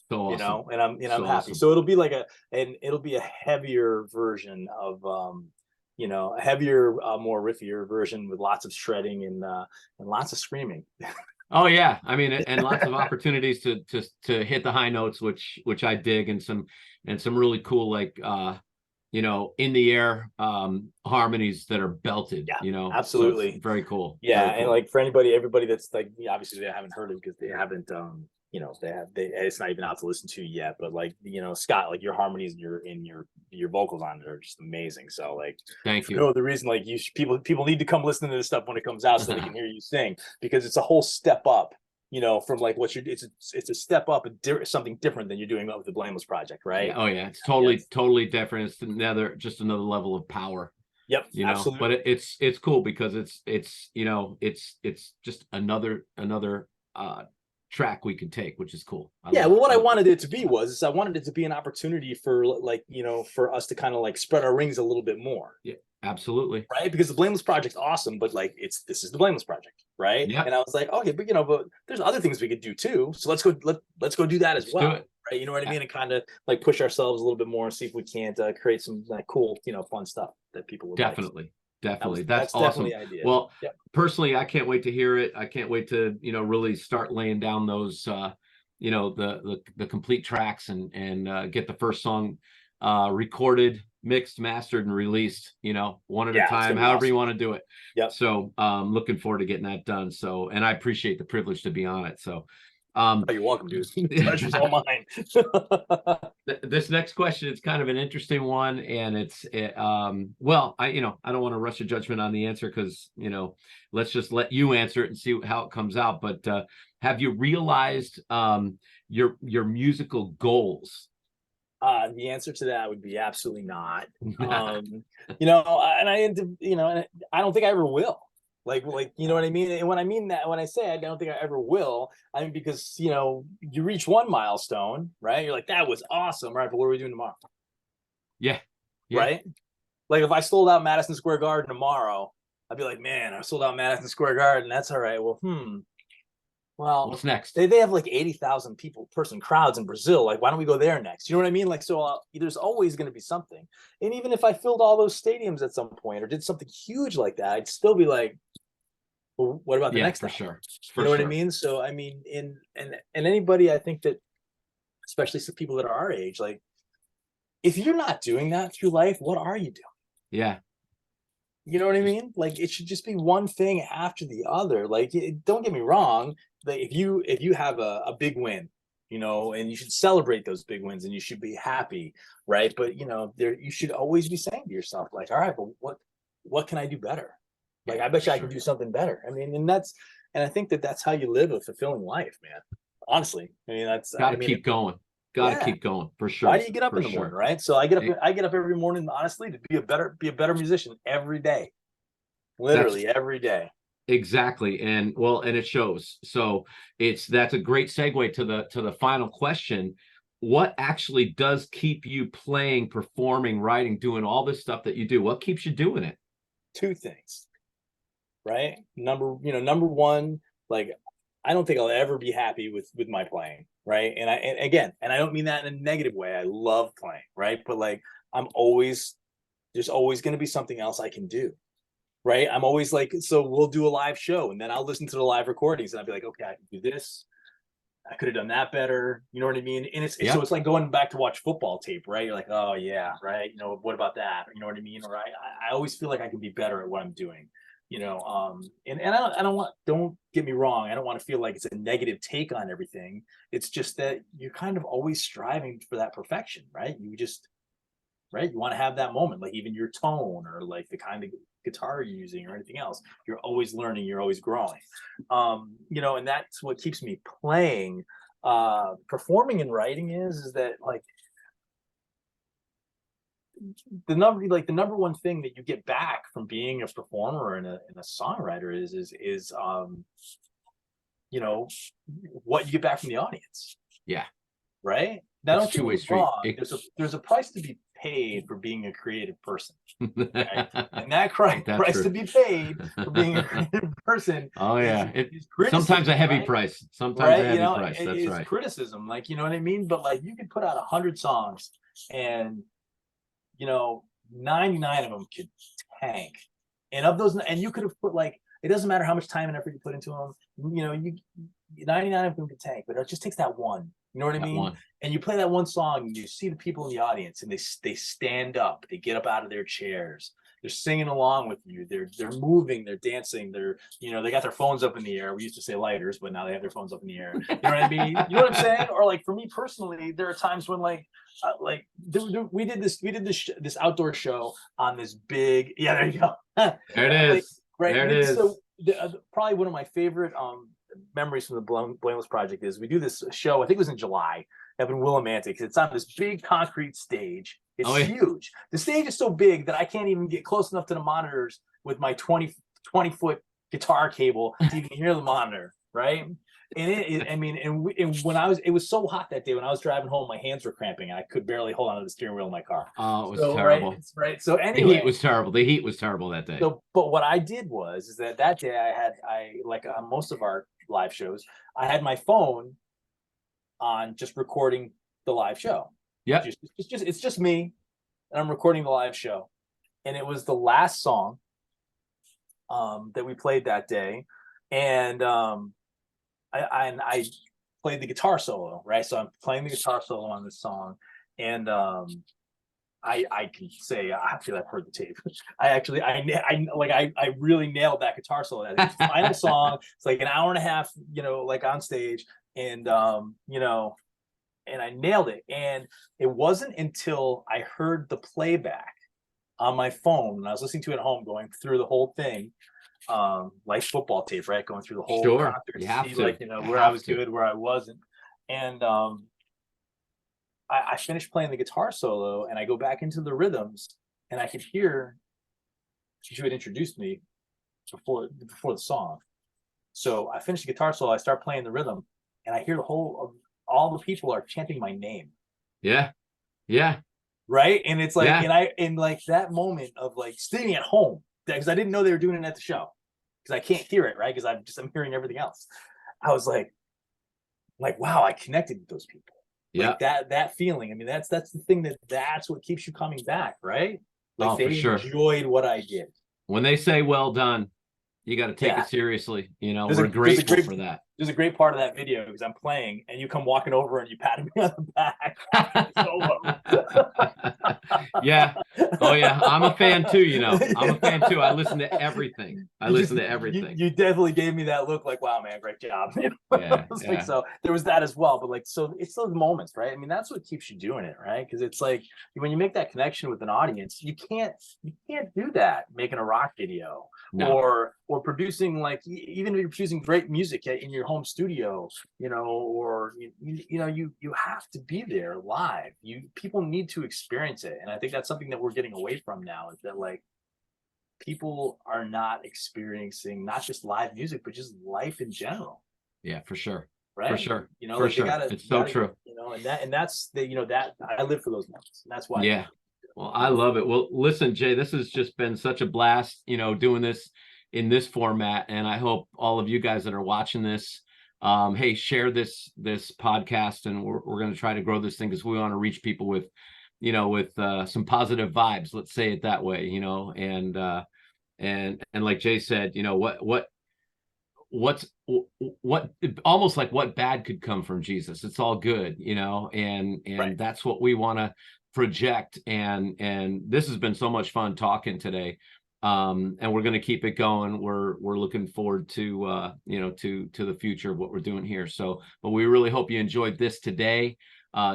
So awesome. And I'm so happy. Awesome. So it'll be like it'll be a heavier version of, a heavier, more riffier version with lots of shredding and lots of screaming. Oh yeah, I mean, and lots of opportunities to hit the high notes, which I dig, and some really cool, like in the air harmonies that are belted. Absolutely, so very cool. Yeah, very cool. And like for everybody that's like, obviously they haven't heard it because they haven't it's not even out to listen to yet, but like, Scot, like your harmonies and your vocals on it are just amazing. So like, Thank for you. no other reason, like people need to come listen to this stuff when it comes out so they can hear you sing, because it's a whole step up, from like what it's a step up, something different than you're doing with the Blameless Project, right? Yeah, oh yeah, it's Yes. totally different. It's just another level of power. Yep, absolutely. But it's cool because it's just another track we can take, which is cool. Yeah, well, what I wanted it to be I wanted it to be an opportunity for, like, for us to kind of like spread our wings a little bit more. Yeah, absolutely. Right, because the Blameless Project's awesome, but like, this is the Blameless Project, right? Yeah. And I was like, okay, but there's other things we could do too, so let's go do that as well, right? You know what I mean? And kind of like push ourselves a little bit more and see if we can't create some like cool, fun stuff that people would definitely like. Definitely. That's awesome. definitely the idea. Well, yep. Personally, I can't wait to hear it. I can't wait to, really start laying down those, the complete tracks and get the first song recorded, mixed, mastered, and released, one at a time, however awesome. You want to do it. Yep. So looking forward to getting that done. So, and I appreciate the privilege to be on it. So you're welcome, dude. The pleasure's all mine. This next question is kind of an interesting one, and well, I don't want to rush a judgment on the answer because let's just let you answer it and see how it comes out. But have you realized your musical goals? The answer to that would be absolutely not. And I don't think I ever will. Like, you know what I mean? And when I say I don't think I ever will, I mean, because, you reach one milestone, right? You're like, that was awesome, right? But what are we doing tomorrow? Yeah. Right? Like, if I sold out Madison Square Garden tomorrow, I'd be like, man, I sold out Madison Square Garden. That's all right. Well, well, what's next? They have like 80,000 person crowds in Brazil. Like, why don't we go there next? You know what I mean? Like, so there's always going to be something. And even if I filled all those stadiums at some point or did something huge like that, I'd still be like, well, what about the next for time? sure. You know what I mean? So I mean, and anybody, I think that, especially some people that are our age, like, if you're not doing that through life, what are you doing? Yeah. You know what I mean? Like, it should just be one thing after the other. Like, don't get me wrong. Like, if you have a big win, and you should celebrate those big wins and you should be happy, right? But you should always be saying to yourself, like, all right, but what can I do better? Like, I bet you I can do something better. I mean, and I think that's how you live a fulfilling life, man. Honestly, I mean, gotta keep going. Gotta keep going, for sure. Why do you get up in the morning, right? So I get up every morning, honestly, to be a better musician every day, literally every day. Exactly, and it shows. So that's a great segue to the final question. What actually does keep you playing, performing, writing, doing all this stuff that you do? What keeps you doing it? Two things, right? Number one, like, I don't think I'll ever be happy with my playing, right? And I don't mean that in a negative way. I love playing, right? But like, there's always going to be something else I can do, right? I'm always like, so we'll do a live show and then I'll listen to the live recordings and I'll be like, okay, I can do this. I could have done that better. You know what I mean? And so it's like going back to watch football tape, right? You're like, oh yeah, right. What about that? You know what I mean? Or I always feel like I can be better at what I'm doing. And don't get me wrong, I don't want to feel like it's a negative take on everything. It's just that you're kind of always striving for that perfection, right? You want to have that moment, like even your tone or like the kind of guitar you're using or anything else. You're always learning, you're always growing. And that's what keeps me playing. Performing and writing is that, like, the number one thing that you get back from being a performer and a songwriter is what you get back from the audience. Yeah. Right. Now, don't two-way street. There's a price to be paid for being a creative person. Okay? And that price to be paid for being a creative person. Oh yeah. Sometimes a heavy price. Sometimes a heavy price. That's right. Criticism. Like, you know what I mean? But like, you can put out 100 songs and 99 of them could tank. And of those, and you could have put, like, it doesn't matter how much time and effort you put into them, 99 of them could tank, but it just takes that one. You know what I mean? One. And you play that one song and you see the people in the audience and they stand up, they get up out of their chairs, singing along with you. They're moving, they're dancing, they got their phones up in the air. We used to say lighters, but now they have their phones up in the air. You know what I mean? You know what I'm saying? Or like for me personally, there are times when we did this outdoor show on this big, yeah, there you go. There it is. Right. There it is. So probably one of my favorite memories from the Blameless Project is we do this show, I think it was in July, up in Willimantic. It's on this big concrete stage. It's huge. The stage is so big that I can't even get close enough to the monitors with my 20-foot guitar cable to even hear the monitor, right? And it was so hot that day when I was driving home, my hands were cramping. I could barely hold onto the steering wheel of my car. Oh, it was terrible. Right. So anyway, the heat was terrible. The heat was terrible that day. So, but what I did was that day I like on most of our live shows, I had my phone on just recording the live show. Yeah. It's just me, and I'm recording the live show. And it was the last song that we played that day. And I played the guitar solo, right? So I'm playing the guitar solo on this song. And I can say I feel I've heard the tape. I really nailed that guitar solo. That final song. It's like an hour and a half, like on stage, and and I nailed it. And it wasn't until I heard the playback on my phone, and I was listening to it at home, going through the whole thing, like football tape, right? Going through the whole concert, you have see, to. where I was good, where I wasn't, and I finished playing the guitar solo, and I go back into the rhythms, and I could hear you had introduced me before the song. So I finished the guitar solo, I start playing the rhythm, and I hear all the people are chanting my name. Yeah. Right. And it's like, and like that moment of like sitting at home, because I didn't know they were doing it at the show, because I can't hear it, right? Because I'm hearing everything else. I was like, wow, I connected with those people. Yeah. Like that feeling. I mean, that's the thing that's what keeps you coming back, right? Like they for sure. enjoyed what I did. When they say well done, you got to take it seriously. We're grateful for that. There's a great part of that video because I'm playing and you come walking over and you pat me on the back. Yeah. Oh yeah. I'm a fan too, I'm a fan too. I listen to everything. You definitely gave me that look like, wow, man, great job. So there was that as well. But so it's those moments, right? I mean, that's what keeps you doing it, right? Because it's like when you make that connection with an audience, you can't do that making a rock video. No. Or producing, like, even if you're producing great music in your home studio, or you have to be there live. People need to experience it, and I think that's something that we're getting away from now, is that like people are not experiencing not just live music but just life in general. Yeah, for sure. Right. For sure. For sure. It's so true. And that's that I live for those moments, and that's why. Yeah. Well, I love it. Well, listen, Jay, this has just been such a blast, doing this in this format. And I hope all of you guys that are watching this, hey, share this podcast, and we're going to try to grow this thing, because we want to reach people with some positive vibes. Let's say it that way, and like Jay said, what's almost like what bad could come from Jesus. It's all good, and right. That's what we want to project, and this has been so much fun talking today, and we're going to keep it going. We're looking forward to to the future of what we're doing here. So, but we really hope you enjoyed this today.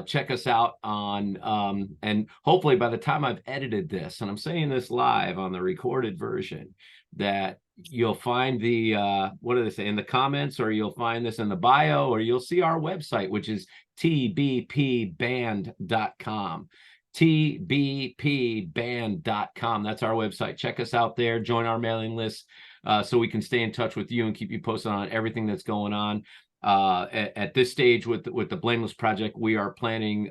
Check us out on and hopefully by the time I've edited this, and I'm saying this live on the recorded version, that you'll find the what do they say in the comments, or you'll find this in the bio, or you'll see our website, which is tbpband.com. tbpband.com. That's our website. Check us out there. Join our mailing list so we can stay in touch with you and keep you posted on everything that's going on. At this stage with the Blameless Project, we are planning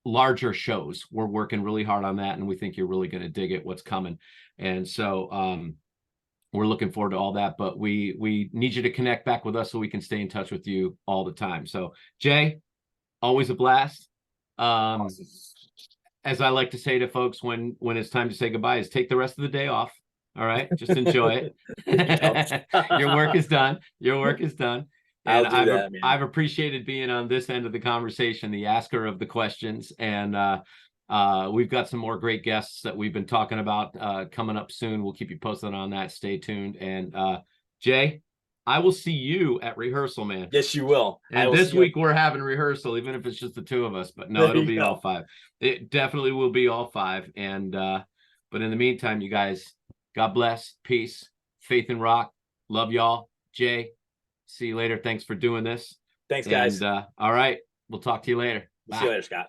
larger shows. We're working really hard on that, and we think you're really going to dig it, what's coming. And so we're looking forward to all that, but we need you to connect back with us so we can stay in touch with you all the time. So Jay, always a blast. As I like to say to folks when it's time to say goodbye, is take the rest of the day off. All right, just enjoy it. Your work is done. And I've appreciated being on this end of the conversation, the asker of the questions, and We've got some more great guests that we've been talking about coming up soon. We'll keep you posted on that. Stay tuned. And Jay, I will see you at rehearsal, man. Yes, you will. And this week we're having rehearsal, even if it's just the two of us. But no, it'll be all five. It definitely will be all five. And but in the meantime, you guys, God bless, peace, faith in rock. Love y'all. Jay, see you later. Thanks for doing this. Thanks, guys. And all right, we'll talk to you later. See you later, Scott.